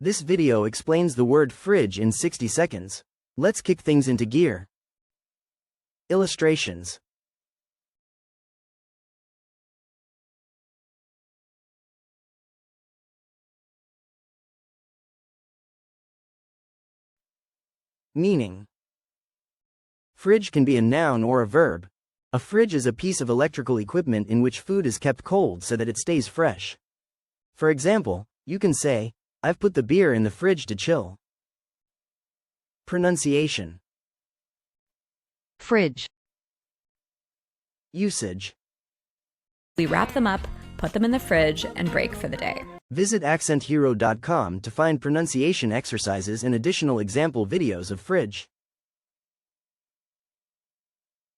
This video explains the word fridge in 60 seconds. Let's kick things into gear. Illustrations. Meaning. Fridge can be a noun or a verb. A fridge is a piece of electrical equipment in which food is kept cold so that it stays fresh. For example, you can say, "I've put the beer in the fridge to chill." Pronunciation. Fridge. Usage. We wrap them up, put them in the fridge, and break for the day. Visit accenthero.com to find pronunciation exercises and additional example videos of fridge.